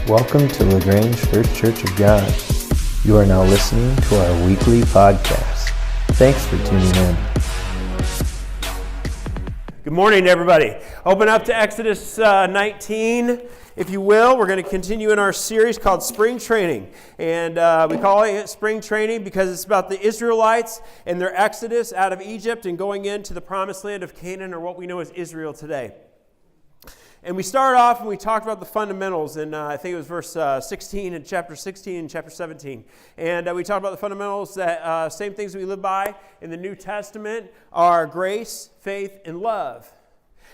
Welcome to LaGrange First Church of God. You are now listening to our weekly podcast. Thanks for tuning in. Good morning, everybody. Open up to Exodus 19, if you will. We're going to continue in our series called Spring Training. And we call it Spring Training because it's about the Israelites and their exodus out of Egypt and going into the promised land of Canaan, or what we know as Israel today. And we started off and we talked about the fundamentals in, I think it was verse 16 in chapter 16 and chapter 17. And we talked about the fundamentals that same things we live by in the New Testament are grace, faith, and love.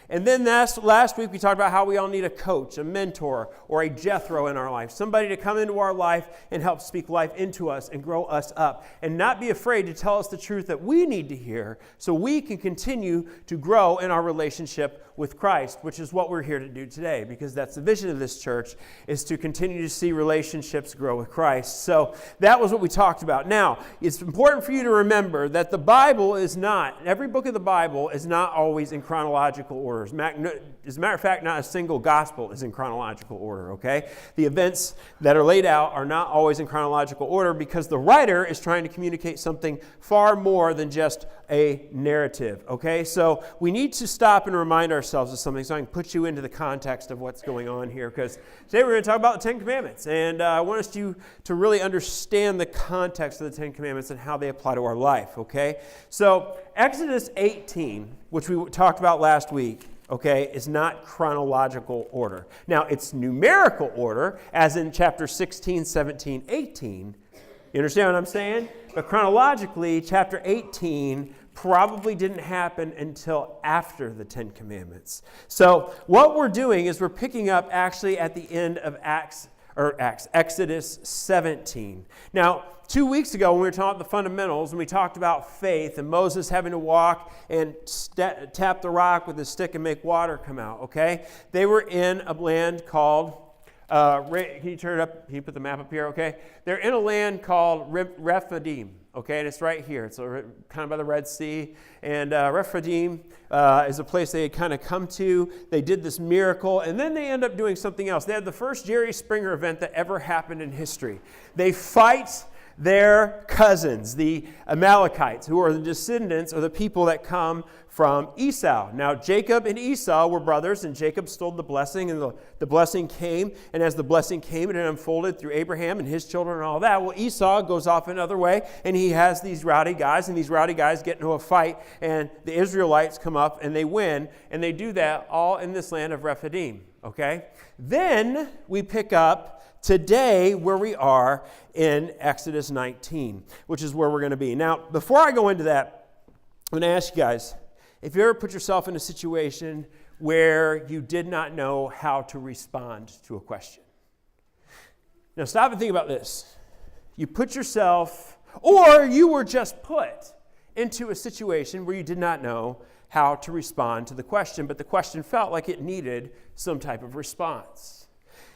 And then last week we talked about how we all need a coach, a mentor, or a Jethro in our life. Somebody to come into our life and help speak life into us and grow us up. And not be afraid to tell us the truth that we need to hear so we can continue to grow in our relationship with Christ, which is what we're here to do today, because that's the vision of this church, is to continue to see relationships grow with Christ. So that was what we talked about. Now, it's important for you to remember that the Bible is not, every book of the Bible is not always in chronological order. As a matter of fact, not a single gospel is in chronological order, okay? The events that are laid out are not always in chronological order because the writer is trying to communicate something far more than just a narrative, okay? So we need to stop and remind ourselves of something so I can put you into the context of what's going on here, because today we're going to talk about the Ten Commandments, and I want us to really understand the context of the Ten Commandments and how they apply to our life, okay? So Exodus 18, which we talked about last week, okay, is not chronological order. Now, it's numerical order, as in chapter 16, 17, 18. You understand what I'm saying? But chronologically, chapter 18 probably didn't happen until after the Ten Commandments. So what we're doing is we're picking up actually at the end of Exodus 17. Now, 2 weeks ago when we were talking about the fundamentals and we talked about faith and Moses having to walk and tap the rock with his stick and make water come out, okay? They were in a land called, can you turn it up? Can you put the map up here, okay? They're in a land called Rephidim. Okay, and it's right here. It's kind of by the Red Sea. And Rephidim is a place they had kind of come to. They did this miracle, and then they end up doing something else. They had the first Jerry Springer event that ever happened in history. They fight their cousins, the Amalekites, who are the descendants of the people that come from Esau. Now, Jacob and Esau were brothers, and Jacob stole the blessing, and the blessing came. And as the blessing came, it unfolded through Abraham and his children and all that. Well, Esau goes off another way, and he has these rowdy guys, and these rowdy guys get into a fight, and the Israelites come up, and they win, and they do that all in this land of Rephidim, okay? Then we pick up today where we are in Exodus 19, which is where we're going to be. Now, before I go into that, I'm going to ask you guys, if you ever put yourself in a situation where you did not know how to respond to a question. Now, stop and think about this. You put yourself, or you were just put into a situation where you did not know how to respond to the question, but the question felt like it needed some type of response.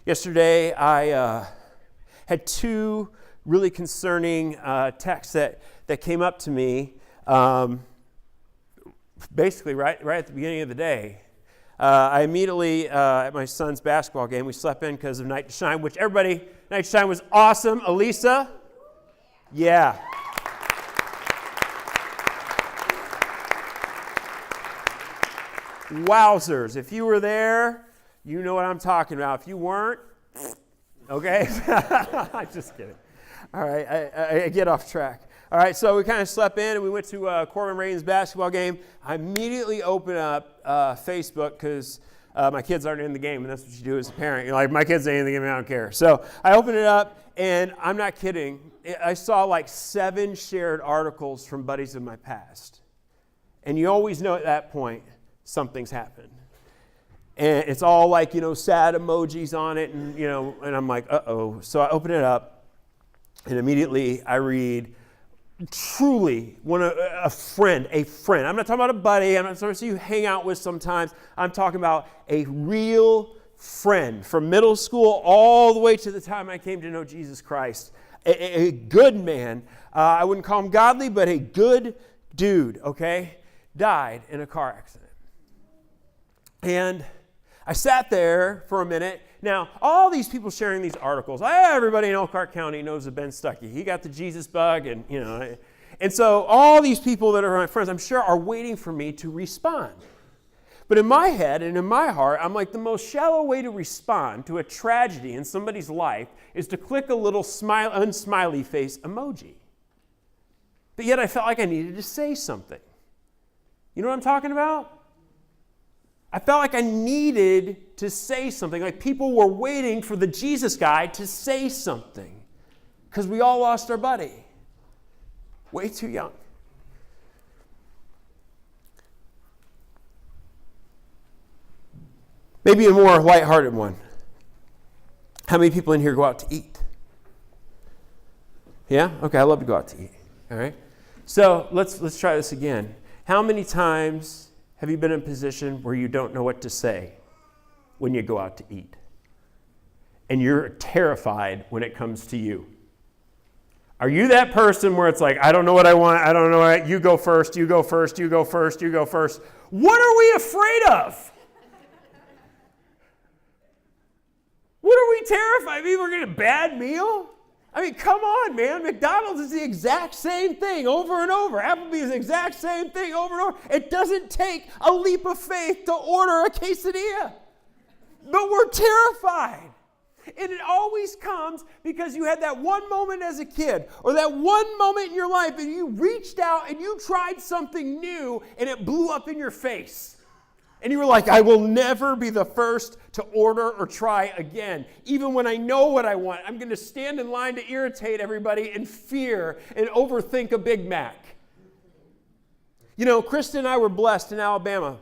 Yesterday, I had two really concerning texts that came up to me, basically right at the beginning of the day. I immediately, at my son's basketball game, we slept in because of Night to Shine, which Night to Shine was awesome. Elisa? Yeah. Wowzers. If you were there, you know what I'm talking about. If you weren't, okay? I'm just kidding. All right, I get off track. All right, so we kind of slept in, and we went to Corbin Rain's basketball game. I immediately opened up Facebook because my kids aren't in the game, and that's what you do as a parent. You're like, my kids ain't in the game, I don't care. So I opened it up, and I'm not kidding. I saw like 7 shared articles from buddies of my past. And you always know at that point, something's happened. And it's all like, sad emojis on it, and, and I'm like, uh-oh. So I open it up, and immediately I read, truly, a friend. I'm not talking about a buddy. I'm not talking about you hang out with sometimes. I'm talking about a real friend from middle school all the way to the time I came to know Jesus Christ. A good man. I wouldn't call him godly, but a good dude, okay, died in a car accident. And I sat there for a minute. Now, all these people sharing these articles, everybody in Elkhart County knows of Ben Stuckey. He got the Jesus bug, and and so all these people that are my friends, I'm sure, are waiting for me to respond. But in my head and in my heart, I'm like, the most shallow way to respond to a tragedy in somebody's life is to click a little unsmiley face emoji. But yet I felt like I needed to say something. You know what I'm talking about? I felt like I needed to say something, like people were waiting for the Jesus guy to say something, because we all lost our buddy. Way too young. Maybe a more lighthearted one. How many people in here go out to eat? Yeah? Okay, I love to go out to eat. All right? So let's try this again. How many times have you been in a position where you don't know what to say when you go out to eat? And you're terrified when it comes to you. Are you that person where it's like, I don't know what I want, I don't know what, you go first, you go first, you go first, you go first. What are we afraid of? What are we terrified? Maybe we're getting a bad meal? I mean, come on, man. McDonald's is the exact same thing over and over. Applebee's is the exact same thing over and over. It doesn't take a leap of faith to order a quesadilla. But we're terrified. And it always comes because you had that one moment as a kid or that one moment in your life and you reached out and you tried something new and it blew up in your face. And you were like, I will never be the first to order or try again. Even when I know what I want, I'm going to stand in line to irritate everybody and fear and overthink a Big Mac. You know, Krista and I were blessed in Alabama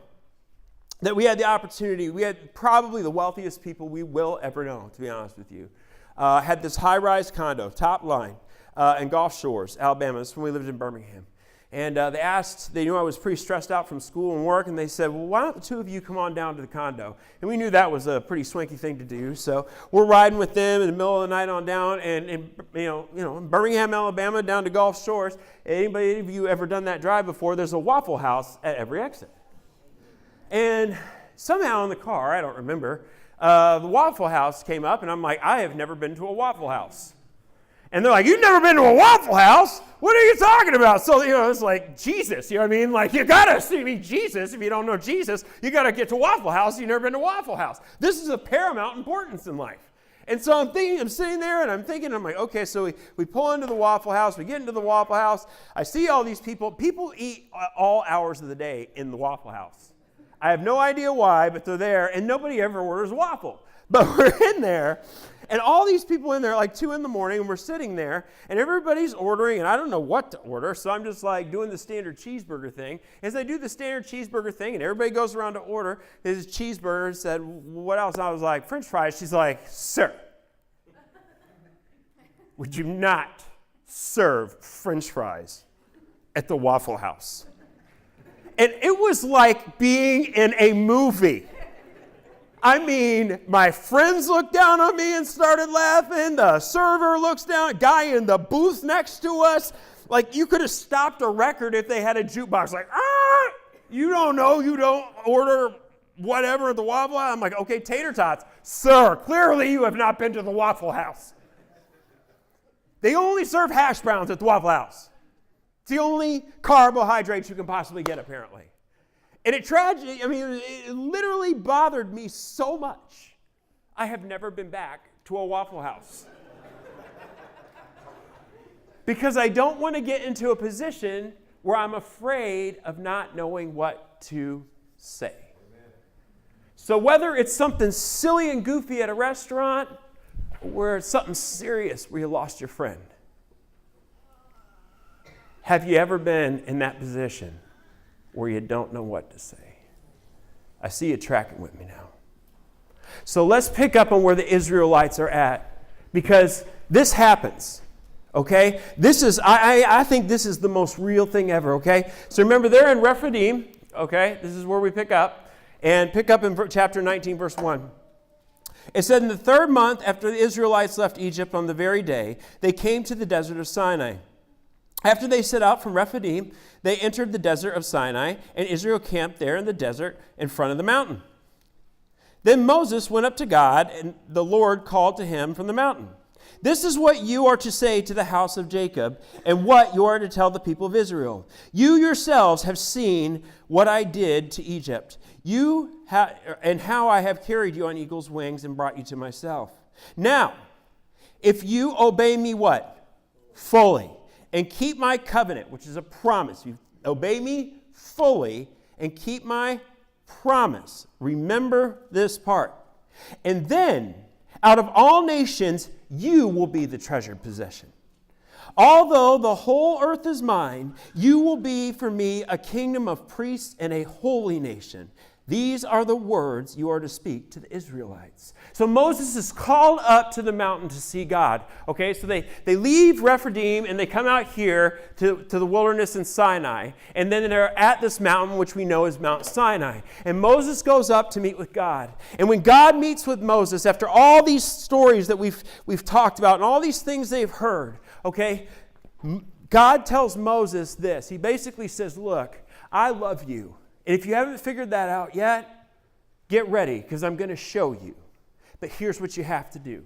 that we had the opportunity. We had probably the wealthiest people we will ever know, to be honest with you. Had this high-rise condo, top line, in Gulf Shores, Alabama. This is when we lived in Birmingham. And they knew I was pretty stressed out from school and work, and they said, well, why don't the two of you come on down to the condo? And we knew that was a pretty swanky thing to do, so we're riding with them in the middle of the night on down, and in Birmingham, Alabama, down to Gulf Shores. Any of you ever done that drive before? There's a Waffle House at every exit. And somehow in the car, I don't remember, the Waffle House came up, and I'm like, I have never been to a Waffle House. And they're like, you've never been to a Waffle House? What are you talking about? So, it's like Jesus, you know what I mean? Like, you got to see Jesus. If you don't know Jesus, you got to get to Waffle House. You've never been to Waffle House. This is of paramount importance in life. And so I'm sitting there and I'm thinking, I'm like, okay, so we pull into the Waffle House. We get into the Waffle House. I see all these people. People eat all hours of the day in the Waffle House. I have no idea why, but they're there, and nobody ever orders waffle. But we're in there, and all these people in there, like 2 a.m, and we're sitting there, and everybody's ordering, and I don't know what to order, so I'm just like doing the standard cheeseburger thing. As I do the standard cheeseburger thing, and everybody goes around to order his cheeseburger, and said, what else? And I was like, French fries. She's like, sir, would you not serve French fries at the Waffle House? And it was like being in a movie. I mean, my friends looked down on me and started laughing. The server looks down, guy in the booth next to us. Like, you could have stopped a record if they had a jukebox. Like, you don't know, you don't order whatever at the Waffle House. I'm like, okay, tater tots. Sir, clearly you have not been to the Waffle House. They only serve hash browns at the Waffle House. It's the only carbohydrates you can possibly get, apparently. And it literally bothered me so much. I have never been back to a Waffle House. Because I don't want to get into a position where I'm afraid of not knowing what to say. So whether it's something silly and goofy at a restaurant, or it's something serious where you lost your friend, have you ever been in that position where you don't know what to say? I see you tracking with me now. So let's pick up on where the Israelites are at, because this happens, okay? I think this is the most real thing ever, okay? So remember, they're in Rephidim, okay? This is where we pick up. And pick up in chapter 19, verse 1. It said, in the 3rd month after the Israelites left Egypt, on the very day, they came to the desert of Sinai. After they set out from Rephidim, they entered the desert of Sinai, and Israel camped there in the desert in front of the mountain. Then Moses went up to God, and the Lord called to him from the mountain. This is what you are to say to the house of Jacob, and what you are to tell the people of Israel. You yourselves have seen what I did to Egypt, and how I have carried you on eagle's wings and brought you to myself. Now, if you obey me what? Fully. And keep my covenant, which is a promise. You obey me fully and keep my promise. Remember this part. And then, out of all nations, you will be the treasured possession. Although the whole earth is mine, you will be for me a kingdom of priests and a holy nation. These are the words you are to speak to the Israelites. So Moses is called up to the mountain to see God. Okay, so they leave Rephidim and they come out here to the wilderness in Sinai. And then they're at this mountain, which we know is Mount Sinai. And Moses goes up to meet with God. And when God meets with Moses, after all these stories that we've talked about and all these things they've heard, okay, God tells Moses this. He basically says, look, I love you. And if you haven't figured that out yet, get ready, because I'm going to show you. But here's what you have to do.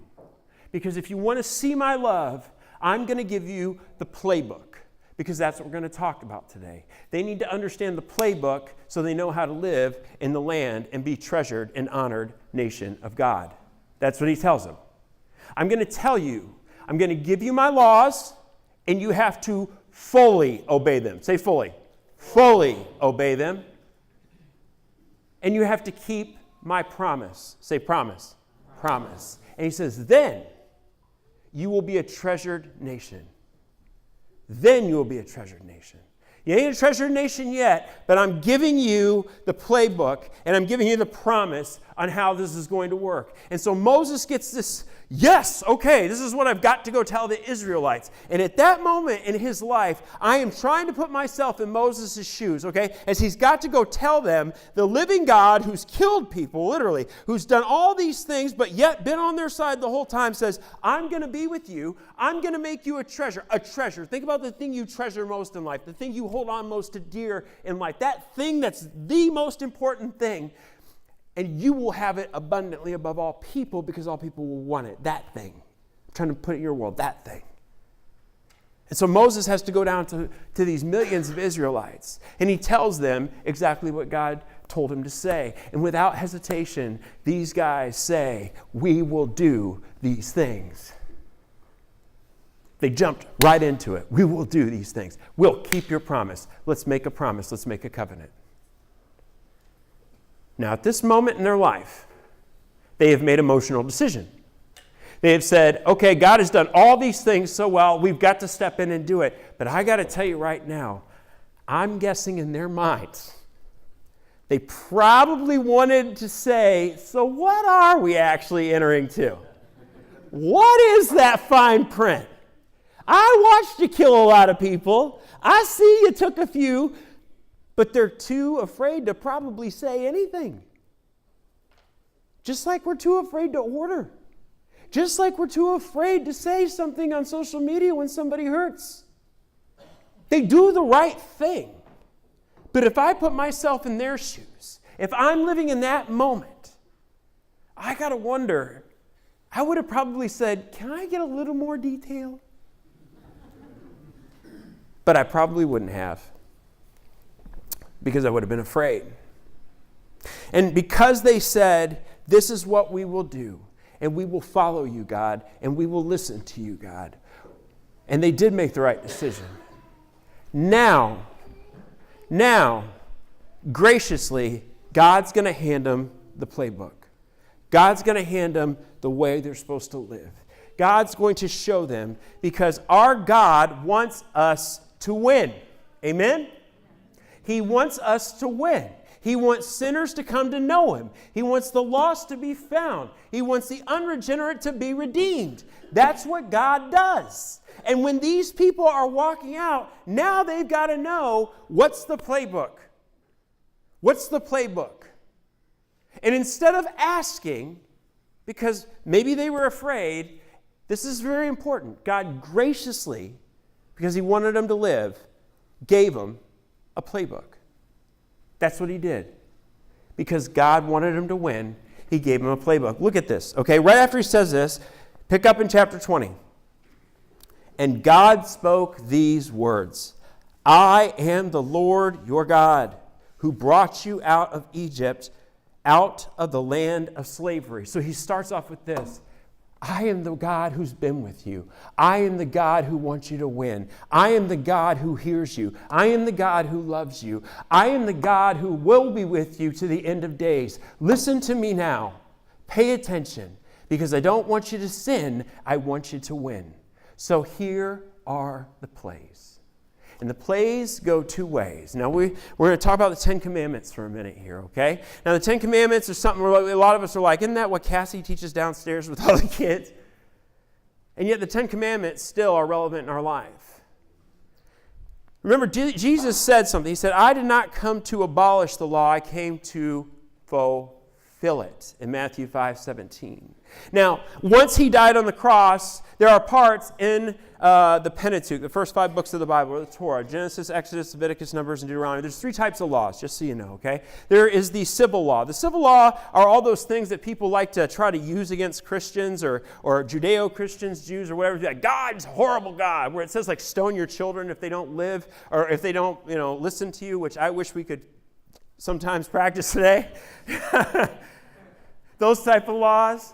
Because if you want to see my love, I'm going to give you the playbook, because that's what we're going to talk about today. They need to understand the playbook so they know how to live in the land and be treasured and honored nation of God. That's what he tells them. I'm going to tell you, I'm going to give you my laws, and you have to fully obey them. Say fully. Fully obey them. And you have to keep my promise. Say promise. Promise. And he says, then you will be a treasured nation. Then you will be a treasured nation. You ain't a treasured nation yet, but I'm giving you the playbook, and I'm giving you the promise on how this is going to work. And so Moses gets this, yes, okay, this is what I've got to go tell the Israelites. And at that moment in his life, I am trying to put myself in Moses' shoes, okay, as he's got to go tell them the living God who's killed people, literally, who's done all these things, but yet been on their side the whole time, says, I'm going to be with you. I'm going to make you a treasure. A treasure. Think about the thing you treasure most in life, the thing you hold on most to dear in life, that thing that's the most important thing. And you will have it abundantly above all people, because all people will want it. That thing. I'm trying to put it in your world. That thing. And so Moses has to go down to these millions of Israelites. And he tells them exactly what God told him to say. And without hesitation, these guys say, we will do these things. They jumped right into it. We will do these things. We'll keep your promise. Let's make a promise. Let's make a covenant. Now, at this moment in their life, they have made an emotional decision. They have said, okay, God has done all these things so well, we've got to step in and do it. But I got to tell you right now, I'm guessing in their minds, they probably wanted to say, so what are we actually entering to? What is that fine print? I watched you kill a lot of people. I see you took a few. But they're too afraid to probably say anything. Just like we're too afraid to order. Just like we're too afraid to say something on social media when somebody hurts. They do the right thing. But if I put myself in their shoes, if I'm living in that moment, I got to wonder, I would have probably said, can I get a little more detail? But I probably wouldn't have. Because I would have been afraid. And because they said, this is what we will do, and we will follow you, God, and we will listen to you, God. And they did make the right decision. Now, graciously, God's going to hand them the playbook. God's going to hand them the way they're supposed to live. God's going to show them, because our God wants us to win. Amen? He wants us to win. He wants sinners to come to know him. He wants the lost to be found. He wants the unregenerate to be redeemed. That's what God does. And when these people are walking out, now they've got to know, what's the playbook? What's the playbook? And instead of asking, because maybe they were afraid, this is very important. God graciously, because he wanted them to live, gave them a playbook. That's what he did. Because God wanted him to win, he gave him a playbook. Look at this, okay? Right after he says this, pick up in chapter 20. And God spoke these words, I am the Lord your God, who brought you out of Egypt, out of the land of slavery. So he starts off with this. I am the God who's been with you. I am the God who wants you to win. I am the God who hears you. I am the God who loves you. I am the God who will be with you to the end of days. Listen to me now. Pay attention, because I don't want you to sin. I want you to win. So here are the plays. And the plays go two ways. Now, we're going to talk about the Ten Commandments for a minute here, okay? Now, the Ten Commandments are something where a lot of us are like, isn't that what Cassie teaches downstairs with all the kids? And yet the Ten Commandments still are relevant in our life. Remember, Jesus said something. He said, I did not come to abolish the law. I came to fulfill it, in Matthew 5:17. Now, once he died on the cross, there are parts in the Pentateuch, the first 5 books of the Bible, or the Torah, Genesis, Exodus, Leviticus, Numbers, and Deuteronomy. There's 3 types of laws, just so you know, okay? There is the civil law. The civil law are all those things that people like to try to use against Christians or Judeo-Christians, Jews, or whatever. Like, God's a horrible God, where it says, like, stone your children if they don't live, or if they don't, listen to you, which I wish we could sometimes practice today. Those type of laws.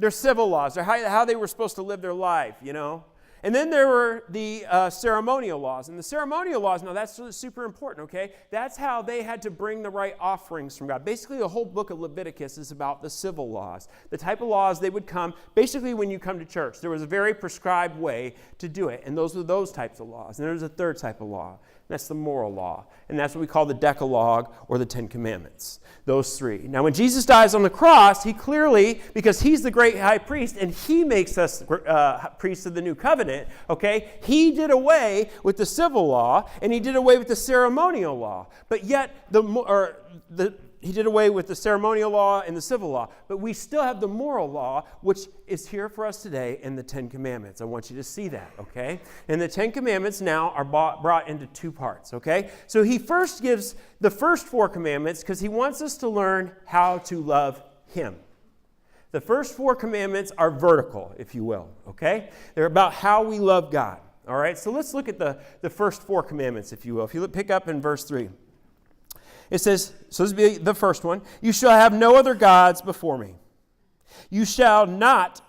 They're civil laws. They're how they were supposed to live their life, And then there were the ceremonial laws. And the ceremonial laws, now that's super important, okay? That's how they had to bring the right offerings from God. Basically, the whole book of Leviticus is about the civil laws. The type of laws they would come, basically when you come to church, there was a very prescribed way to do it. And those were those types of laws. And there's a third type of law. That's the moral law. And that's what we call the Decalogue or the Ten Commandments. Those 3. Now, when Jesus dies on the cross, he clearly, because he's the great high priest and he makes us priests of the new covenant, okay, he did away with the civil law and he did away with the ceremonial law. But yet, he did away with the ceremonial law and the civil law. But we still have the moral law, which is here for us today in the Ten Commandments. I want you to see that, okay? And the Ten Commandments now are brought into 2 parts, okay? So he first gives the first 4 commandments because he wants us to learn how to love him. The first 4 commandments are vertical, if you will, okay? They're about how we love God, all right? So let's look at the first 4 commandments, if you will. If you pick up in verse 3. It says, so this will be the first one, you shall have no other gods before me. You shall not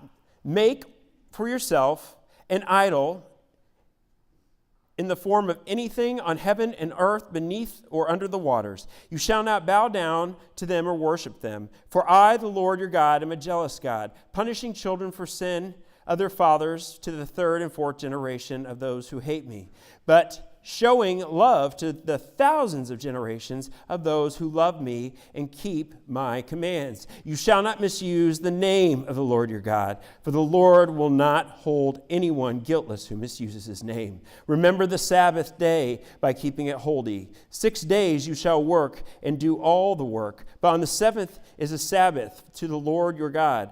make for yourself an idol in the form of anything on heaven and earth, beneath or under the waters. You shall not bow down to them or worship them. For I, the Lord your God, am a jealous God, punishing children for sin of their fathers to the 3rd and 4th generation of those who hate me, but showing love to the thousands of generations of those who love me and keep my commands. You shall not misuse the name of the Lord your God, for the Lord will not hold anyone guiltless who misuses his name. Remember the Sabbath day by keeping it holy. 6 days you shall work and do all the work, but on the 7th is a Sabbath to the Lord your God.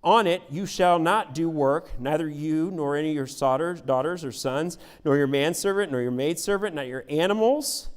On it you shall not do work, neither you nor any of your daughters or sons, nor your manservant, nor your maidservant, not your animals,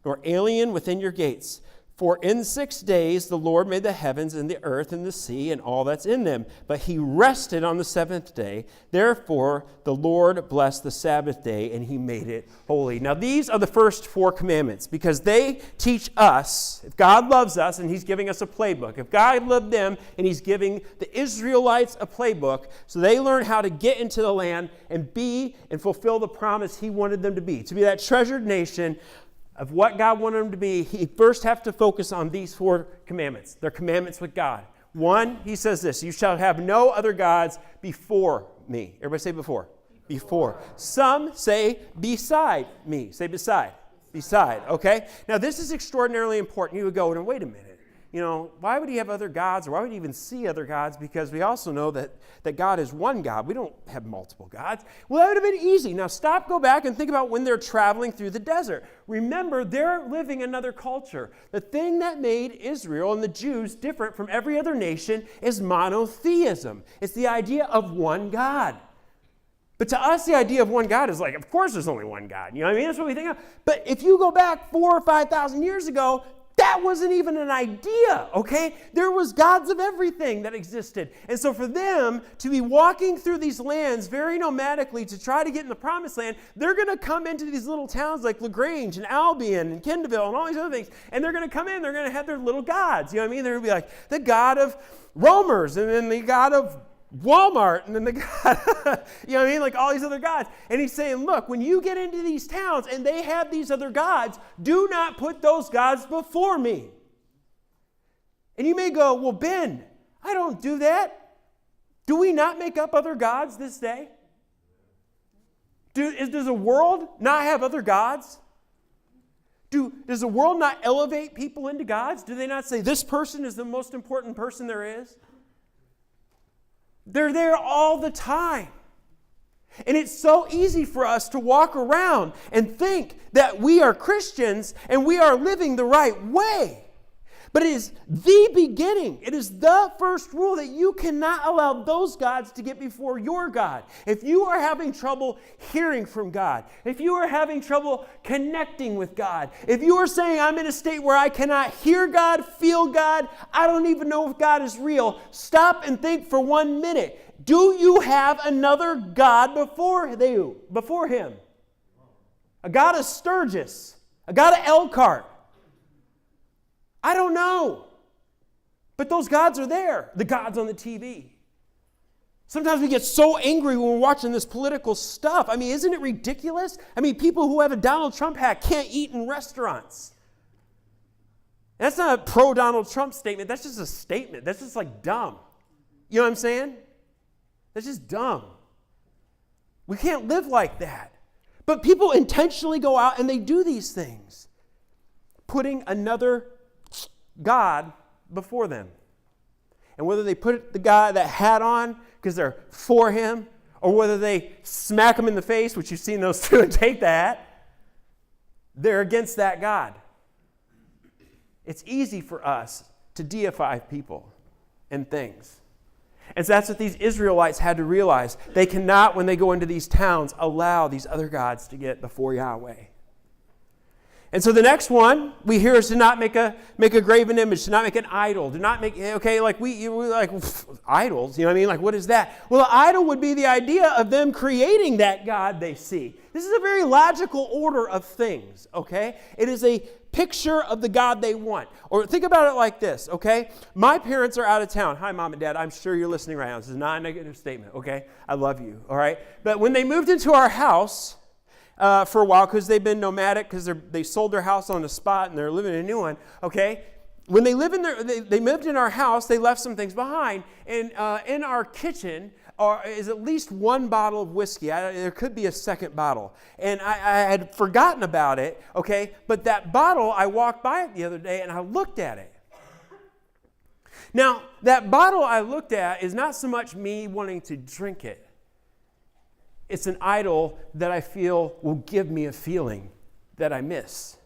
nor alien within your gates. For in 6 days the Lord made the heavens and the earth and the sea and all that's in them. But he rested on the 7th day. Therefore the Lord blessed the Sabbath day and he made it holy. Now these are the first 4 commandments because they teach us, if God loves us and he's giving us a playbook, if God loved them and he's giving the Israelites a playbook, so they learn how to get into the land and be and fulfill the promise he wanted them to be that treasured nation of what God wanted them to be. He first have to focus on these 4 commandments. They're commandments with God. 1, he says this, you shall have no other gods before me. Everybody say before. Before. Some say beside me. Say beside. Beside, okay? Now this is extraordinarily important. You would go, and wait a minute. Why would he have other gods, or why would he even see other gods? Because we also know that God is one God. We don't have multiple gods. Well, that would have been easy. Now stop, go back, and think about when they're traveling through the desert. Remember, they're living another culture. The thing that made Israel and the Jews different from every other nation is monotheism. It's the idea of one God. But to us, the idea of one God is like, of course there's only one God. You know what I mean? That's what we think of. But if you go back 4,000 or 5,000 years ago, that wasn't even an idea, okay? There was gods of everything that existed. And so for them to be walking through these lands very nomadically to try to get in the promised land, they're going to come into these little towns like LaGrange and Albion and Kendallville and all these other things. And they're going to come in, they're going to have their little gods. You know what I mean? They're going to be like the god of roamers and then the god of Walmart, and then the God, you know what I mean? Like all these other gods. And he's saying, look, when you get into these towns and they have these other gods, do not put those gods before me. And you may go, well, Ben, I don't do that. Do we not make up other gods this day? Does the world not have other gods? Does the world not elevate people into gods? Do they not say, this person is the most important person there is? They're there all the time. And it's so easy for us to walk around and think that we are Christians and we are living the right way. But it is the beginning. It is the first rule that you cannot allow those gods to get before your God. If you are having trouble hearing from God, if you are having trouble connecting with God, if you are saying, I'm in a state where I cannot hear God, feel God, I don't even know if God is real, stop and think for 1 minute. Do you have another God before him? A God of Sturgis, a God of Elkhart. I don't know. But those gods are there. The gods on the TV. Sometimes we get so angry when we're watching this political stuff. I mean, isn't it ridiculous? I mean, people who have a Donald Trump hat can't eat in restaurants. That's not a pro-Donald Trump statement. That's just a statement. That's just like dumb. You know what I'm saying? That's just dumb. We can't live like that. But people intentionally go out and they do these things, putting another God before them. And whether they put that hat on because they're for him, or whether they smack him in the face, which you've seen those two, and take the hat, they're against that God. It's easy for us to deify people and things. And so that's what these Israelites had to realize. They cannot, when they go into these towns, allow these other gods to get before Yahweh. And so the next one we hear is to not make a graven image, to not make an idol, to not make, okay, like we like idols, you know what I mean? Like, what is that? Well, the idol would be the idea of them creating that God they see. This is a very logical order of things, okay? It is a picture of the God they want. Or think about it like this, okay? My parents are out of town. Hi, Mom and Dad. I'm sure you're listening right now. This is not a negative statement, okay? I love you, all right? But when they moved into our house, for a while, because they've been nomadic, because they sold their house on the spot and they're living in a new one, okay? When they they moved in our house, they left some things behind. And in our kitchen is at least one bottle of whiskey. There could be a second bottle. And I had forgotten about it, okay? But that bottle, I walked by it the other day and I looked at it. Now, that bottle I looked at is not so much me wanting to drink it. It's an idol that I feel will give me a feeling that I miss.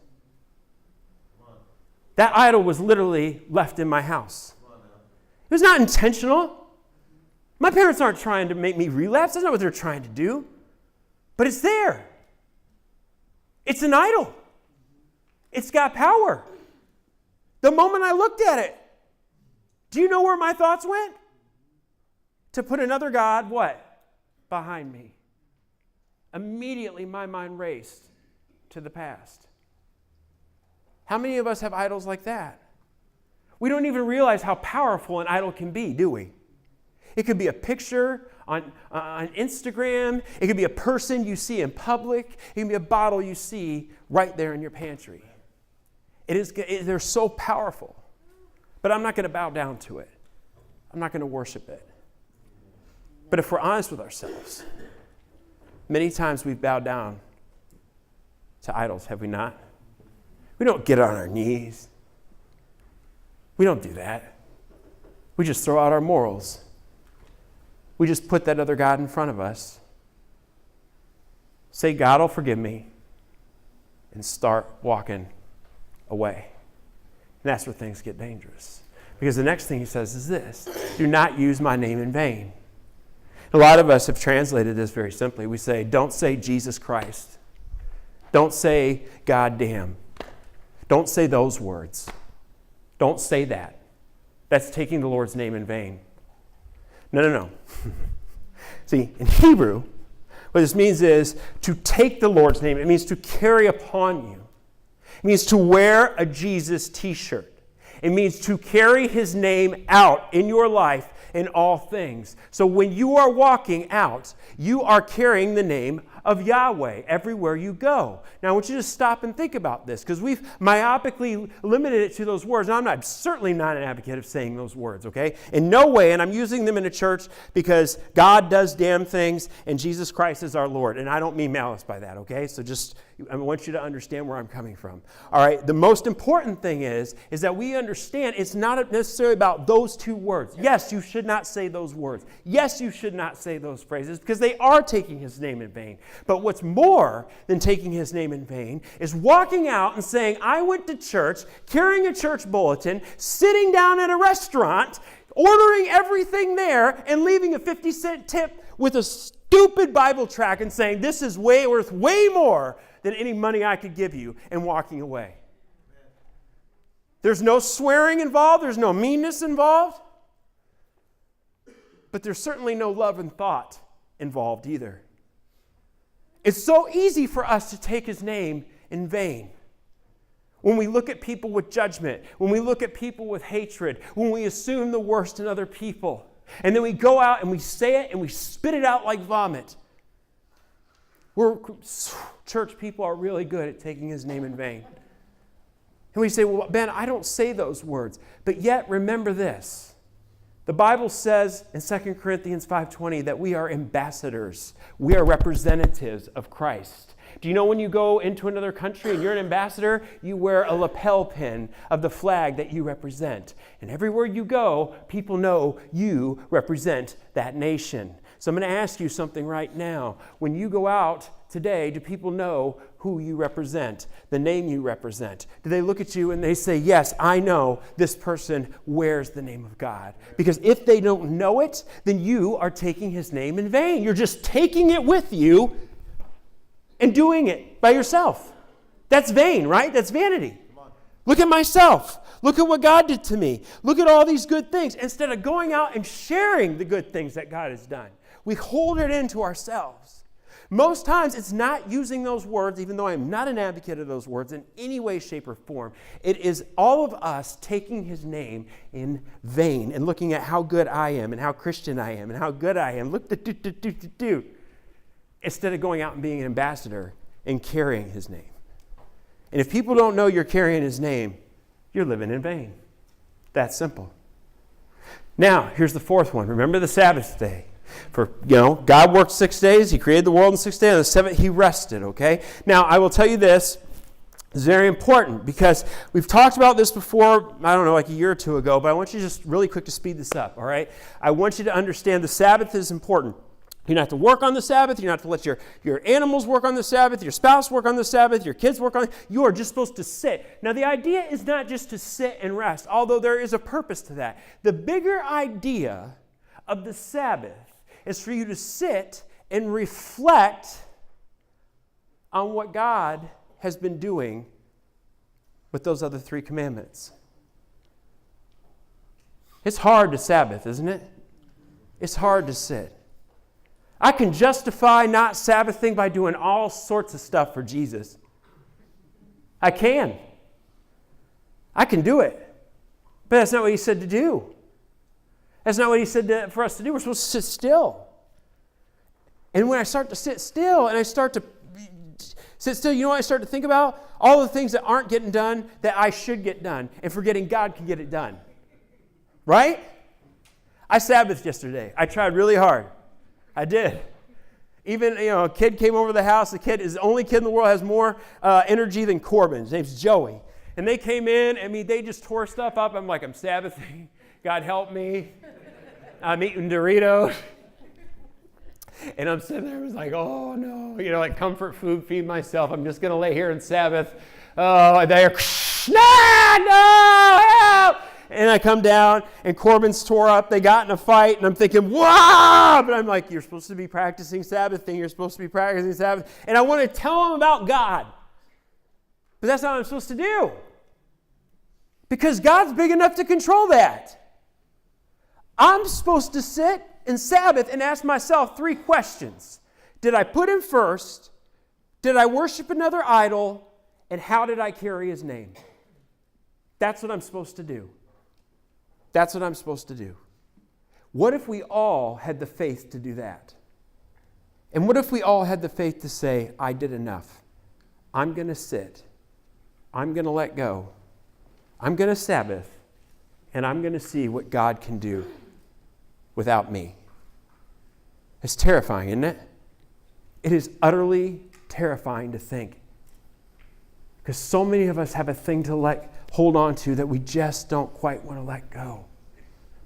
That idol was literally left in my house. It was not intentional. My parents aren't trying to make me relapse. That's not what they're trying to do. But it's there. It's an idol. It's got power. The moment I looked at it, do you know where my thoughts went? To put another God, what? Behind me. Immediately my mind raced to the past. How many of us have idols like that? We don't even realize how powerful an idol can be, do we? It could be a picture on Instagram. It could be a person you see in public. It can be a bottle you see right there in your pantry. They're so powerful. But I'm not going to bow down to it. I'm not going to worship it. But if we're honest with ourselves, many times we've bowed down to idols, have we not? We don't get on our knees. We don't do that. We just throw out our morals. We just put that other God in front of us. Say, God will forgive me, and start walking away. And that's where things get dangerous. Because the next thing he says is this: do not use my name in vain. A lot of us have translated this very simply. We say, don't say Jesus Christ. Don't say God damn. Don't say those words. Don't say that. That's taking the Lord's name in vain. No. See, in Hebrew, what this means is to take the Lord's name. It means to carry upon you. It means to wear a Jesus t-shirt. It means to carry his name out in your life in all things. So when you are walking out, you are carrying the name of Yahweh everywhere you go. Now I want you to stop and think about this, because we've myopically limited it to those words. Now I'm certainly not an advocate of saying those words, okay? In no way, and I'm using them in a church because God does damn things and Jesus Christ is our Lord. And I don't mean malice by that, okay? So I want you to understand where I'm coming from. All right, the most important thing is that we understand it's not necessarily about those two words. Yes, you should not say those words. Yes, you should not say those phrases, because they are taking his name in vain. But what's more than taking his name in vain is walking out and saying, I went to church, carrying a church bulletin, sitting down at a restaurant, ordering everything there, and leaving a 50-cent tip with a stupid Bible tract and saying, this is worth way more than any money I could give you, and walking away. There's no swearing involved. There's no meanness involved. But there's certainly no love and thought involved either. It's so easy for us to take his name in vain. When we look at people with judgment, when we look at people with hatred, when we assume the worst in other people, and then we go out and we say it and we spit it out like vomit. Church people are really good at taking his name in vain. And we say, well, Ben, I don't say those words. But yet, remember this. The Bible says in 2 Corinthians 5:20 that we are ambassadors. We are representatives of Christ. Do you know when you go into another country and you're an ambassador, you wear a lapel pin of the flag that you represent. And everywhere you go, people know you represent that nation. So I'm going to ask you something right now. When you go out today, do people know who you represent, the name you represent? Do they look at you and they say, yes, I know this person wears the name of God? Because if they don't know it, then you are taking his name in vain. You're just taking it with you and doing it by yourself. That's vain, right? That's vanity. Look at myself. Look at what God did to me. Look at all these good things. Instead of going out and sharing the good things that God has done, we hold it into ourselves. Most times it's not using those words, even though I'm not an advocate of those words in any way, shape, or form. It is all of us taking his name in vain and looking at how good I am and how Christian I am and how good I am. Look, instead of going out and being an ambassador and carrying his name. And if people don't know you're carrying his name, you're living in vain. That's simple. Now, here's the fourth one. Remember the Sabbath day. God worked 6 days. He created the world in 6 days. On the seventh, he rested, okay? Now, I will tell you this. It's very important because we've talked about this before, I don't know, like a year or two ago, but I want you just really quick to speed this up, all right? I want you to understand the Sabbath is important. You don't have to work on the Sabbath. You don't have to let your animals work on the Sabbath, your spouse work on the Sabbath, your kids work on it. You are just supposed to sit. Now, the idea is not just to sit and rest, although there is a purpose to that. The bigger idea of the Sabbath is for you to sit and reflect on what God has been doing with those other 3 commandments. It's hard to Sabbath, isn't it? It's hard to sit. I can justify not Sabbathing by doing all sorts of stuff for Jesus. I can do it. But that's not what he said to do. That's not what he said for us to do. We're supposed to sit still. And when I start to sit still and I start to sit still, you know what I start to think about? All the things that aren't getting done that I should get done, and forgetting God can get it done. Right? I Sabbathed yesterday. I tried really hard. I did. Even, a kid came over the house. The kid is the only kid in the world has more energy than Corbin. His name's Joey. And they came in, they just tore stuff up. I'm like, I'm Sabbathing. God help me. I'm eating Doritos. And I'm sitting there, I was like, oh no. Like comfort food, feed myself. I'm just going to lay here and Sabbath. Oh, they're, no, help. And I come down, and Corbin's tore up. They got in a fight, and I'm thinking, wow! But I'm like, you're supposed to be practicing Sabbathing. You're supposed to be practicing Sabbath. And I want to tell them about God. But that's not what I'm supposed to do. Because God's big enough to control that. I'm supposed to sit in Sabbath and ask myself 3 questions. Did I put him first? Did I worship another idol? And how did I carry his name? That's what I'm supposed to do. That's what I'm supposed to do. What if we all had the faith to do that? And what if we all had the faith to say, I did enough. I'm going to sit. I'm going to let go. I'm going to Sabbath. And I'm going to see what God can do without me. It's terrifying, isn't it? It is utterly terrifying to think. Because so many of us have a thing to hold on to that we just don't quite want to let go.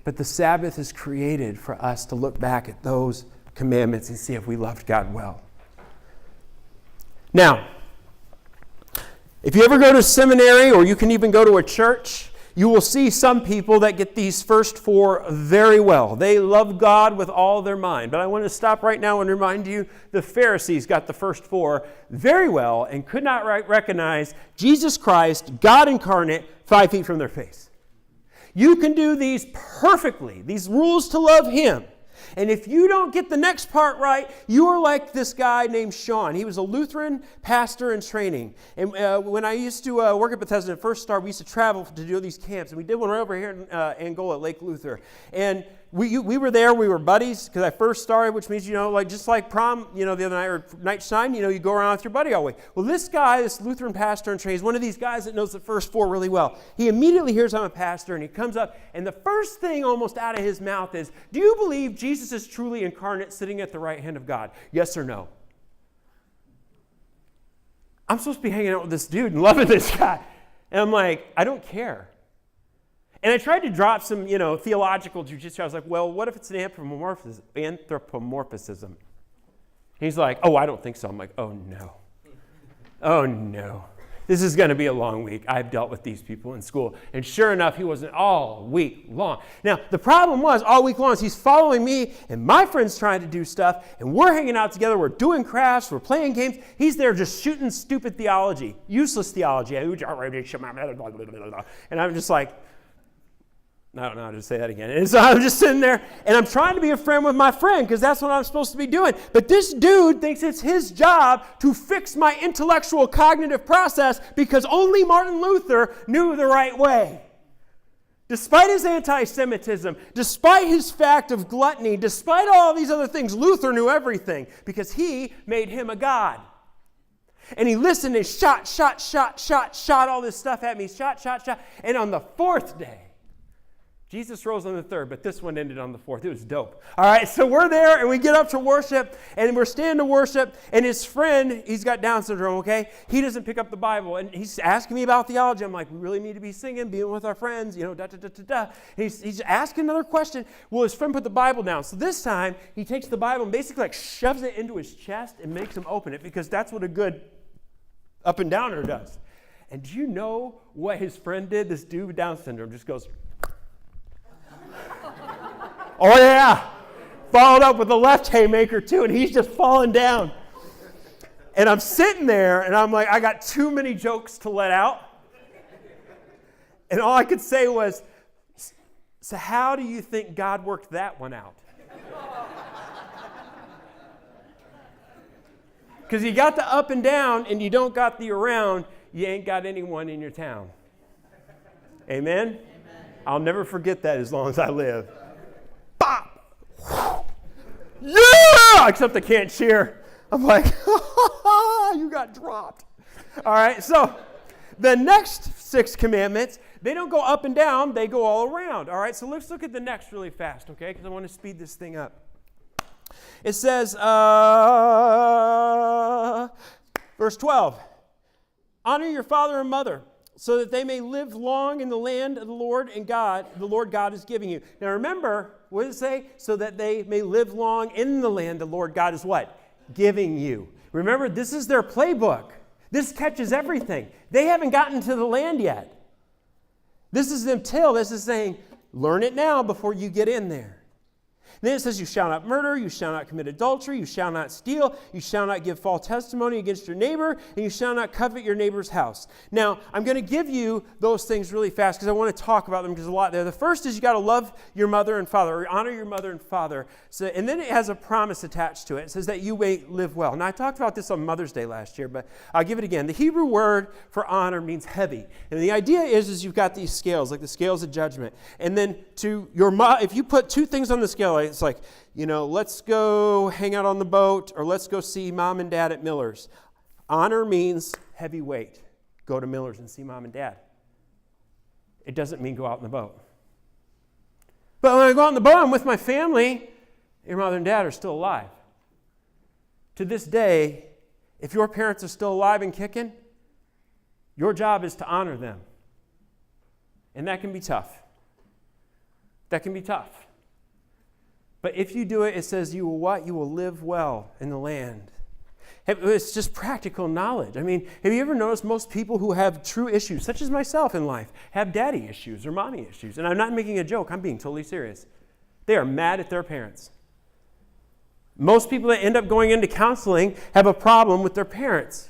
But the Sabbath is created for us to look back at those commandments and see if we loved God well. Now, if you ever go to seminary, or you can even go to a church, you will see some people that get these first 4 very well. They love God with all their mind. But I want to stop right now and remind you, the Pharisees got the first 4 very well and could not recognize Jesus Christ, God incarnate, 5 feet from their face. You can do these perfectly, these rules to love Him. And if you don't get the next part right, you are like this guy named Sean. He was a Lutheran pastor in training. And when I used to work at Bethesda at First Star, we used to travel to do these camps. And we did one right over here in Angola at Lake Luther. And we were there. We were buddies because I first started, which means, just like prom, the other night, or night shine, you go around with your buddy all week. Well, this guy, this Lutheran pastor in training, is one of these guys that knows the first 4 really well. He immediately hears I'm a pastor, and he comes up, and the first thing almost out of his mouth is, do you believe Jesus is truly incarnate, sitting at the right hand of God? Yes or no? I'm supposed to be hanging out with this dude and loving this guy. And I'm like, I don't care. And I tried to drop some, theological jujitsu. I was like, well, what if it's an anthropomorphism? He's like, oh, I don't think so. I'm like, oh, no. Oh, no. This is going to be a long week. I've dealt with these people in school. And sure enough, he wasn't all week long. Now, the problem was, all week long, is he's following me, and my friend's trying to do stuff, and we're hanging out together. We're doing crafts. We're playing games. He's there just shooting stupid theology, useless theology. And I'm just like, I don't know how to say that again. And so I'm just sitting there, and I'm trying to be a friend with my friend because that's what I'm supposed to be doing. But this dude thinks it's his job to fix my intellectual cognitive process because only Martin Luther knew the right way. Despite his anti-Semitism, despite his fact of gluttony, despite all these other things, Luther knew everything because he made him a god. And he listened and shot all this stuff at me, shot. And on the 4th day, Jesus rose on the 3rd, but this one ended on the 4th. It was dope. All right, so we're there, and we get up to worship, and we're standing to worship, and his friend, he's got Down syndrome, okay? He doesn't pick up the Bible, and he's asking me about theology. I'm like, we really need to be singing, being with our friends, And he's asking another question. Well, his friend put the Bible down. So this time, he takes the Bible and basically shoves it into his chest and makes him open it because that's what a good up and downer does. And do you know what his friend did? This dude with Down syndrome just goes... Oh, yeah. Followed up with the left haymaker, too, and he's just falling down. And I'm sitting there, and I'm like, I got too many jokes to let out. And all I could say was, so how do you think God worked that one out? Because you got the up and down, and you don't got the around, you ain't got anyone in your town. Amen? Amen. I'll never forget that as long as I live. Bop! Yeah! Except I can't cheer. I'm like, you got dropped. All right, so the next 6 commandments, they don't go up and down, they go all around. All right, so let's look at the next really fast, okay? Because I want to speed this thing up. It says, verse 12, honor your father and mother, so that they may live long in the land of the Lord God is giving you. Now remember, what does it say? So that they may live long in the land the Lord God is what? Giving you. Remember, this is their playbook. This catches everything. They haven't gotten to the land yet. This is them till. This is saying, learn it now before you get in there. then it says, you shall not murder, you shall not commit adultery, you shall not steal, you shall not give false testimony against your neighbor, and you shall not covet your neighbor's house. Now, I'm going to give you those things really fast because I want to talk about them because there's a lot there. The first is you got to love your mother and father, or honor your mother and father. So, and then it has a promise attached to it. It says that you may live well. Now, I talked about this on Mother's Day last year, but I'll give it again. The Hebrew word for honor means heavy. And the idea is you've got these scales, like the scales of judgment. And then to your if you put two things on the scale, it's like, let's go hang out on the boat, or let's go see mom and dad at Miller's. Honor means heavy weight. Go to Miller's and see mom and dad. It doesn't mean go out in the boat. But when I go out in the boat, I'm with my family. Your mother and dad are still alive. To this day, if your parents are still alive and kicking, your job is to honor them. And that can be tough. That can be tough. But if you do it, it says you will what? You will live well in the land. It's just practical knowledge. I mean, have you ever noticed most people who have true issues, such as myself in life, have daddy issues or mommy issues? And I'm not making a joke. I'm being totally serious. They are mad at their parents. Most people that end up going into counseling have a problem with their parents.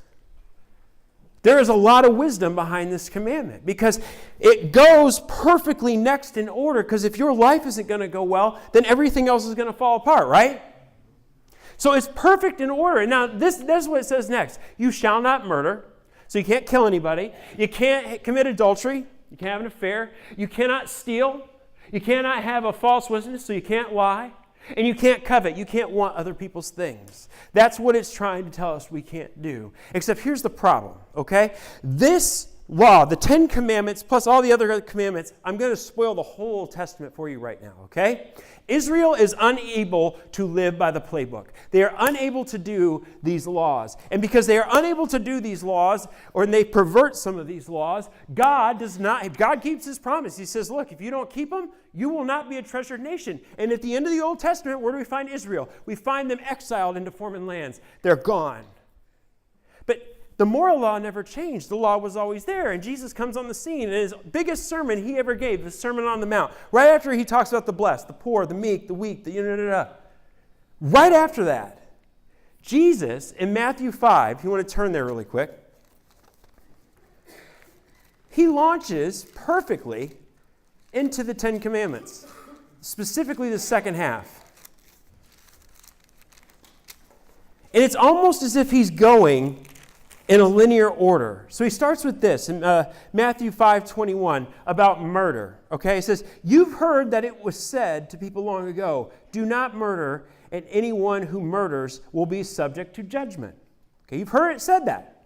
There is a lot of wisdom behind this commandment because it goes perfectly next in order, because if your life isn't going to go well, then everything else is going to fall apart, right? So it's perfect in order. Now, this is what it says next. You shall not murder. So you can't kill anybody. You can't commit adultery. You can't have an affair. You cannot steal. You cannot have a false witness, so you can't lie. And you can't covet. You can't want other people's things. That's what it's trying to tell us we can't do. Except here's the problem, okay? This law, the 10 Commandments, plus all the other commandments, I'm going to spoil the whole Old Testament for you right now, okay? Israel is unable to live by the playbook. They are unable to do these laws. And because they are unable to do these laws, or they pervert some of these laws, God keeps his promise. He says, look, if you don't keep them, you will not be a treasured nation. And at the end of the Old Testament, where do we find Israel? We find them exiled into foreign lands. They're gone. But the moral law never changed. The law was always there. And Jesus comes on the scene. And his biggest sermon he ever gave, the Sermon on the Mount, right after he talks about the blessed, the poor, the meek, the weak, right after that, Jesus, in Matthew 5, if you want to turn there really quick, he launches perfectly into the 10 Commandments, specifically the second half. And it's almost as if he's going in a linear order. So he starts with this in Matthew 5:21 about murder. Okay, it says, you've heard that it was said to people long ago, do not murder, and anyone who murders will be subject to judgment. Okay, you've heard it said that.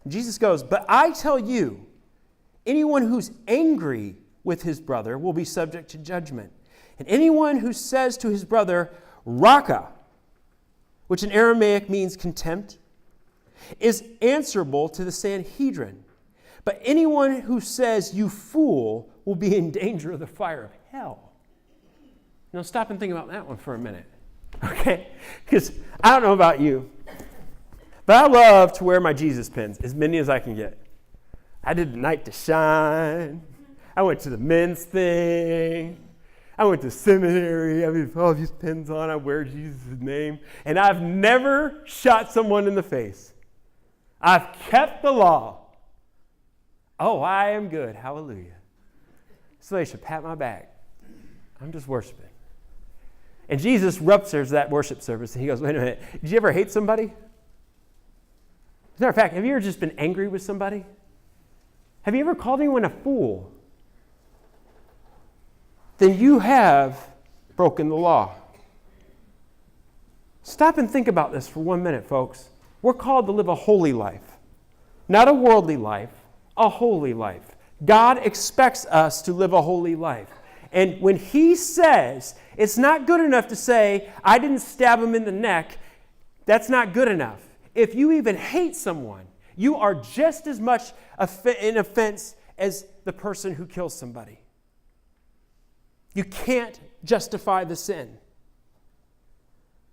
And Jesus goes, but I tell you, anyone who's angry with his brother will be subject to judgment. And anyone who says to his brother, Raka, which in Aramaic means contempt, is answerable to the Sanhedrin. But anyone who says, you fool, will be in danger of the fire of hell. Now stop and think about that one for a minute. Okay? Because I don't know about you, but I love to wear my Jesus pins, as many as I can get. I did the Night to Shine. I went to the men's thing. I went to seminary. I mean, all these pins on. I wear Jesus' name. And I've never shot someone in the face. I've kept the law. Oh, I am good. Hallelujah. Somebody should pat my back. I'm just worshiping. And Jesus ruptures that worship service, and he goes, wait a minute. Did you ever hate somebody? As a matter of fact, have you ever just been angry with somebody? Have you ever called anyone a fool? Then you have broken the law. Stop and think about this for 1 minute, folks. We're called to live a holy life. Not a worldly life, a holy life. God expects us to live a holy life. And when he says, it's not good enough to say, I didn't stab him in the neck, that's not good enough. If you even hate someone, you are just as much in offense as the person who kills somebody. You can't justify the sin.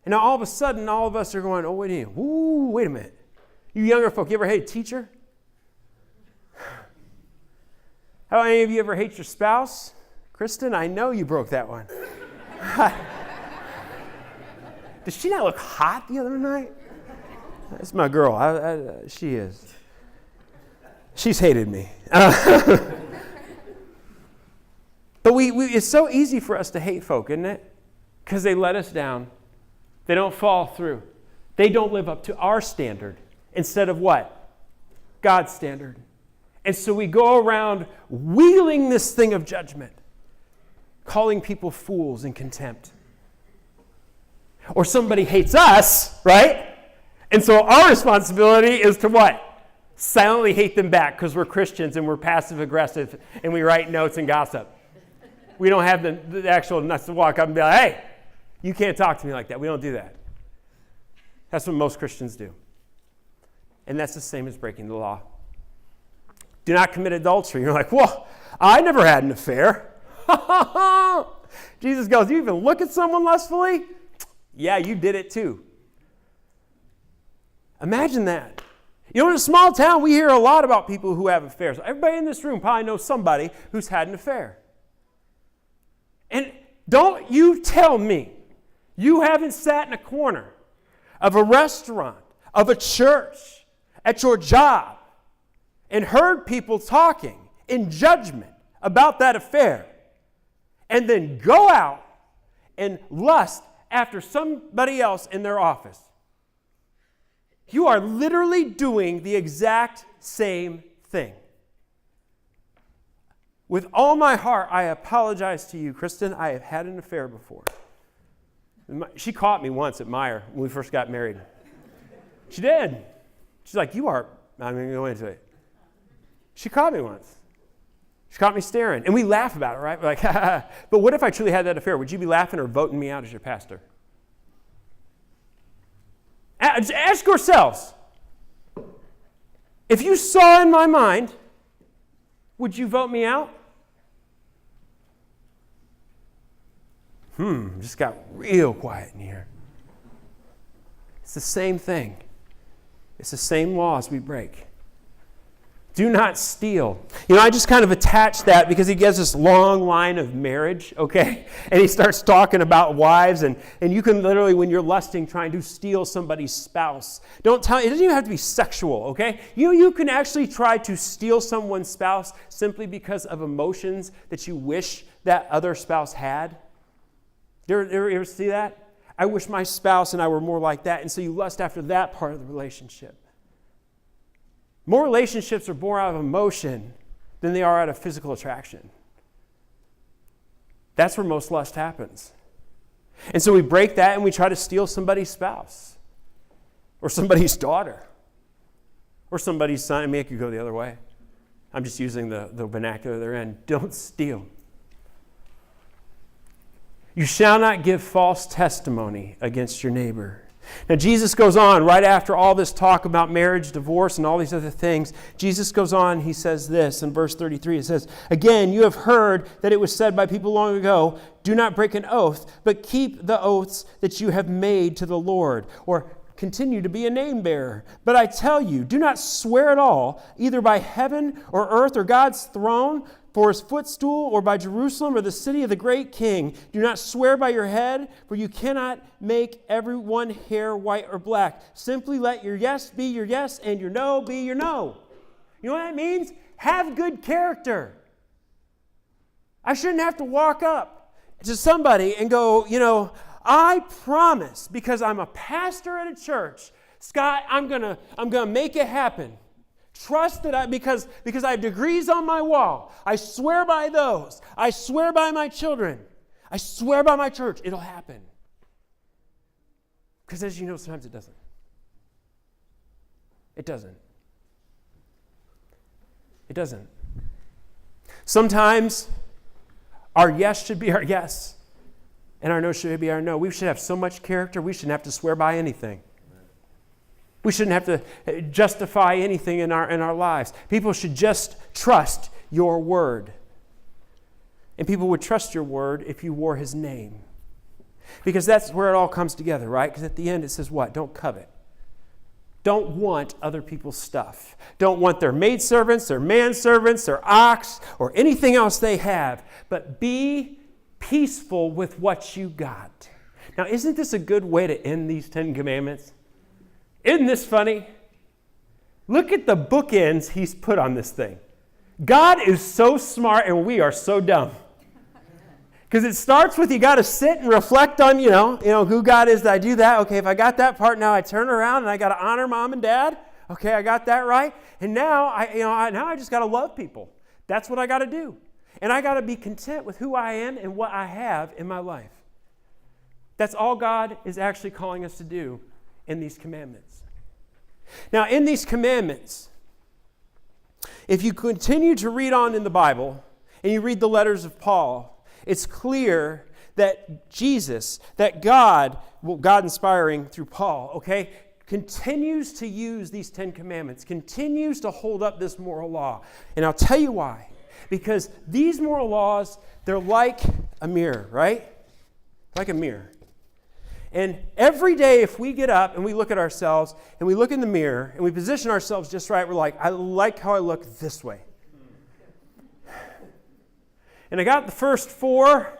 And now all of a sudden, all of us are going, oh, wait a minute. You younger folk, you ever hate a teacher? How many of you ever hate your spouse? Kristen, I know you broke that one. Did she not look hot the other night? That's my girl. She is. She's hated me. But it's so easy for us to hate folk, isn't it? Because they let us down. They don't follow through. They don't live up to our standard instead of what? God's standard. And so we go around wheeling this thing of judgment, calling people fools and contempt. Or somebody hates us, right? And so our responsibility is to what? Silently hate them back because we're Christians and we're passive aggressive and we write notes and gossip. We don't have the actual nuts to walk up and be like, hey, you can't talk to me like that. We don't do that. That's what most Christians do. And that's the same as breaking the law. Do not commit adultery. You're like, well, I never had an affair. Jesus goes, you even look at someone lustfully? Yeah, you did it too. Imagine that. You know, in a small town, we hear a lot about people who have affairs. Everybody in this room probably knows somebody who's had an affair. And don't you tell me you haven't sat in a corner of a restaurant, of a church, at your job, and heard people talking in judgment about that affair, and then go out and lust after somebody else in their office. You are literally doing the exact same thing. With all my heart, I apologize to you, Kristen. I have had an affair before. She caught me once at Meijer when we first got married. She did. She's like, you are, I'm going to go into it. She caught me once. She caught me staring. And we laugh about it, right? We're like, but what if I truly had that affair? Would you be laughing or voting me out as your pastor? Ask yourselves. If you saw in my mind, would you vote me out? Just got real quiet in here. It's the same thing. It's the same laws we break. Do not steal. You know, I just kind of attached that because he gives this long line of marriage, okay? And he starts talking about wives, and you can literally, when you're lusting, trying to steal somebody's spouse. It doesn't even have to be sexual, okay? You can actually try to steal someone's spouse simply because of emotions that you wish that other spouse had. You ever see that? I wish my spouse and I were more like that, and so you lust after that part of the relationship. More relationships are born out of emotion than they are out of physical attraction. That's where most lust happens. And so we break that and we try to steal somebody's spouse or somebody's daughter or somebody's son. I mean, it could go the other way. I'm just using the vernacular they're in. Don't steal. You shall not give false testimony against your neighbor. Now, Jesus goes on right after all this talk about marriage, divorce, and all these other things. Jesus goes on, he says this in verse 33. It says, again, you have heard that it was said by people long ago, do not break an oath, but keep the oaths that you have made to the Lord, or continue to be a name bearer. But I tell you, do not swear at all, either by heaven or earth or God's throne, for his footstool, or by Jerusalem, or the city of the great king. Do not swear by your head, for you cannot make every one hair white or black. Simply let your yes be your yes, and your no be your no. You know what that means? Have good character. I shouldn't have to walk up to somebody and go, I promise, because I'm a pastor at a church, Scott, I'm gonna make it happen. Trust that because I have degrees on my wall. I swear by those. I swear by my children. I swear by my church. It'll happen. Because as you know, sometimes it doesn't. It doesn't. It doesn't. Sometimes our yes should be our yes, and our no should be our no. We should have so much character, we shouldn't have to swear by anything. We shouldn't have to justify anything in our lives. People should just trust your word. And people would trust your word if you wore his name. Because that's where it all comes together, right? Because at the end it says what? Don't covet. Don't want other people's stuff. Don't want their maidservants, their manservants, their ox, or anything else they have. But be peaceful with what you got. Now, isn't this a good way to end these 10 commandments? Isn't this funny? Look at the bookends he's put on this thing. God is so smart and we are so dumb. Because it starts with you got to sit and reflect on, who God is. Did I do that? Okay, if I got that part, now I turn around and I got to honor mom and dad. Okay, I got that right. And now I just got to love people. That's what I got to do. And I got to be content with who I am and what I have in my life. That's all God is actually calling us to do in these commandments. Now, in these commandments, if you continue to read on in the Bible and you read the letters of Paul, it's clear that Jesus, that God inspiring through Paul, okay, continues to use these 10 commandments, continues to hold up this moral law. And I'll tell you why. Because these moral laws, they're like a mirror, right? Like a mirror. And every day if we get up and we look at ourselves and we look in the mirror and we position ourselves just right, we're like, I like how I look this way. And I got the first 4,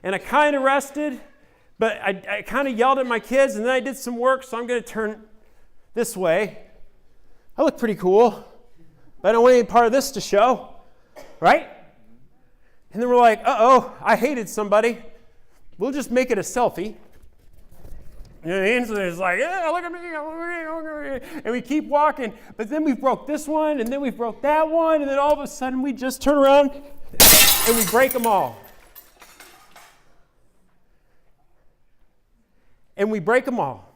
and I kind of rested, but I kind of yelled at my kids, and then I did some work, so I'm going to turn this way. I look pretty cool, but I don't want any part of this to show, right? And then we're like, uh-oh, I hated somebody. We'll just make it a selfie. And it's like, yeah, look at me. And we keep walking, but then we broke this one, and then we broke that one, and then all of a sudden we just turn around and we break them all. And we break them all.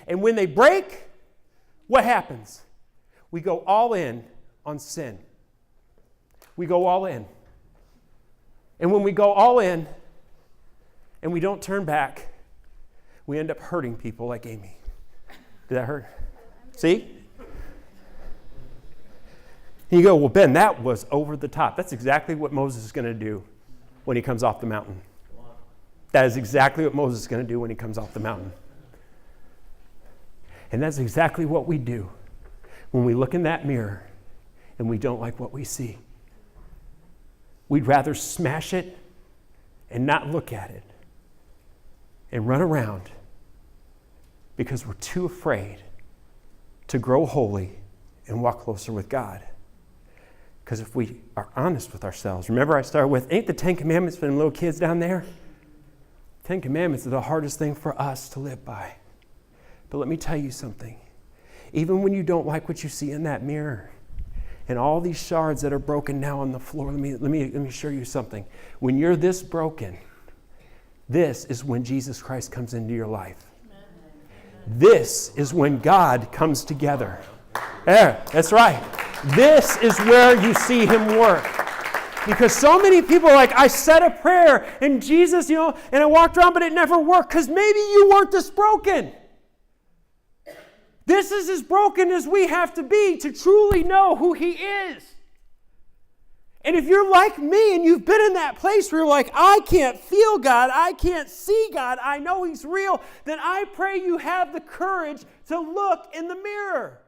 And when they break, what happens? We go all in on sin. We go all in. And when we go all in and we don't turn back, we end up hurting people like Amy. Did that hurt? See? And you go, well, Ben, that was over the top. That's exactly what Moses is going to do when he comes off the mountain. That is exactly what Moses is going to do when he comes off the mountain. And that's exactly what we do when we look in that mirror and we don't like what we see. We'd rather smash it and not look at it and run around because we're too afraid to grow holy and walk closer with God. Because if we are honest with ourselves, remember I started with, ain't the 10 Commandments for them little kids down there? 10 Commandments are the hardest thing for us to live by. But let me tell you something. Even when you don't like what you see in that mirror, and all these shards that are broken now on the floor, let me show you something. When you're this broken, this is when Jesus Christ comes into your life. This is when God comes together. Yeah, that's right. This is where you see him work. Because so many people are like, I said a prayer and Jesus, and I walked around, but it never worked because maybe you weren't this broken. This is as broken as we have to be to truly know who he is. And if you're like me and you've been in that place where you're like, I can't feel God, I can't see God, I know he's real, then I pray you have the courage to look in the mirror.